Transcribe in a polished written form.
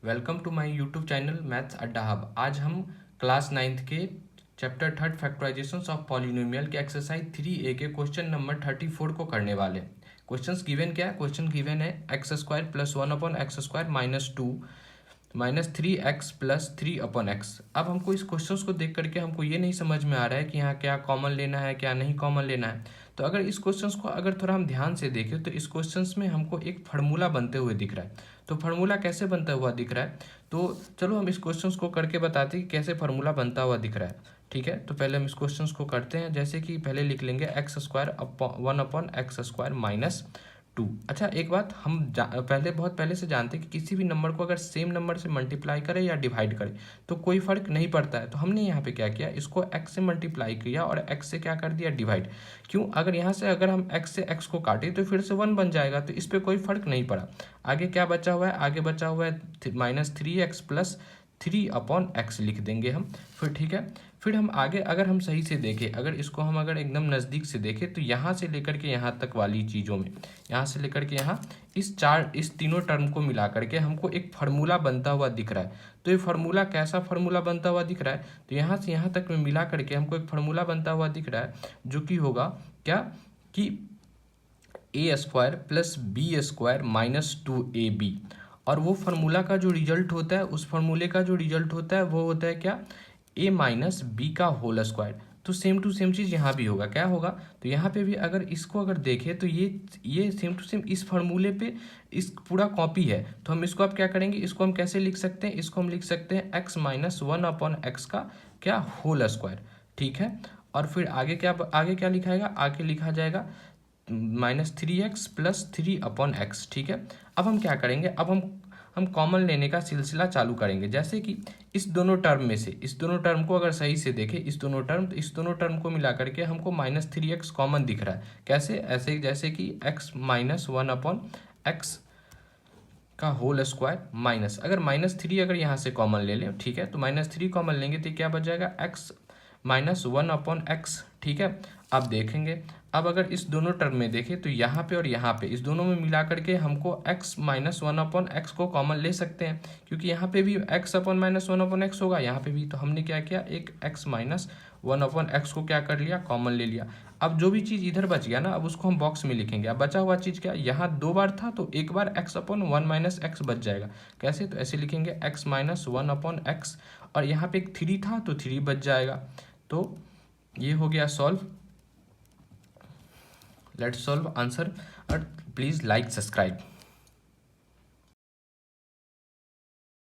Welcome to my YouTube channel Maths Adda Hub. आज हम class 9th के चैप्टर 3 फैक्टराइजेशंस ऑफ पॉलिनोमियल के exercise 3A के क्वेश्चन नंबर 34 को करने वाले। क्वेश्चंस गिवन क्या है? क्वेश्चन गिवन है x square plus 1/x² minus 2 minus 3x plus 3/x। अब हमको इस क्वेश्चंस को देख करके हमको ये नहीं समझ में आ रहा है कि यहाँ क्या कॉमन लेना है क्या नहीं कॉमन लेना है। तो अगर इस क्वेश्चंस को अगर थोड़ा हम ध्यान से देखें तो इस क्वेश्चंस में हमको एक फार्मूला बनते हुए दिख रहा है। तो फार्मूला कैसे बनता हुआ दिख रहा है, तो चलो हम इस क्वेश्चंस को करके बताते हैं कि कैसे फार्मूला बनता हुआ दिख रहा है। ठीक है, तो पहले हम इस क्वेश्चंस को करते हैं। जैसे कि पहले लिख लेंगे x² 1/x² माइनस 2। अच्छा, एक बात हम बहुत पहले से जानते हैं कि किसी भी नंबर को अगर सेम नंबर से मल्टीप्लाई करें या डिवाइड करें तो कोई फर्क नहीं पड़ता है। तो हमने यहाँ पे क्या किया, इसको x से मल्टीप्लाई किया और x से क्या कर दिया, डिवाइड। क्यों? अगर यहाँ से अगर हम x से x को काटें तो फिर से 1 बन जाएगा, तो इस पर कोई फर्क नहीं पड़ा। आगे क्या बचा हुआ है? आगे बचा हुआ है -3x प्लस 3/x लिख देंगे हम फिर। ठीक है, फिर हम आगे अगर हम सही से देखें, अगर इसको हम अगर एकदम नज़दीक से देखें तो यहाँ से लेकर के यहाँ तक वाली चीज़ों में, यहाँ से लेकर के यहाँ इस तीनों टर्म को मिला करके हमको एक फार्मूला बनता हुआ दिख रहा है। तो ये फार्मूला कैसा फार्मूला बनता हुआ दिख रहा है? तो यहाँ से यहाँ तक में मिला करके हमको एक फार्मूला बनता हुआ दिख रहा है, जो कि होगा क्या कि a² plus b² minus 2ab। और वो फार्मूला का जो रिजल्ट होता है, उस फार्मूले का जो रिजल्ट होता है वो होता है क्या, a माइनस बी का होल स्क्वायर। तो सेम टू सेम चीज़ यहाँ भी होगा। क्या होगा? तो यहाँ पे भी अगर इसको अगर देखें तो ये सेम टू सेम इस फार्मूले पे इस पूरा कॉपी है। तो हम इसको अब क्या करेंगे, इसको हम कैसे लिख सकते हैं? इसको हम लिख सकते हैं x माइनस 1/x का क्या, होल स्क्वायर। ठीक है, और फिर आगे क्या लिखाएगा? आगे लिखा जाएगा -3x प्लस 3/x। ठीक है, अब हम क्या करेंगे, अब हम कॉमन लेने का सिलसिला चालू करेंगे। जैसे कि इस दोनों टर्म में से इस दोनों टर्म को अगर सही से देखें, इस दोनों टर्म को मिला करके हमको -3x कॉमन दिख रहा है। कैसे? ऐसे जैसे कि x माइनस 1/x का होल स्क्वायर माइनस, अगर -3 अगर यहाँ से कॉमन ले लें, ठीक है, तो -3 कॉमन लेंगे तो क्या बच जाएगा, x माइनस 1/x। ठीक है, अब देखेंगे, अब अगर इस दोनों टर्म में देखें तो यहाँ पे और यहाँ पे इस दोनों में मिला करके हमको x माइनस 1/x को कॉमन ले सकते हैं, क्योंकि यहाँ पे भी x अपन माइनस 1/x होगा, यहाँ पे भी। तो हमने क्या किया, एक x माइनस 1/x को क्या कर लिया, कॉमन ले लिया। अब जो भी चीज़ इधर बच गया ना, अब उसको हम बॉक्स में लिखेंगे। अब बचा हुआ चीज़ क्या, यहाँ 2 बार था तो एक बार x/1 माइनस x बच जाएगा। कैसे? तो ऐसे लिखेंगे x माइनस 1/x, और यहाँ पे एक 3 था तो 3 बच जाएगा। तो ये हो गया सॉल्व। लेट्स सॉल्व आंसर, और प्लीज़ लाइक सब्सक्राइब।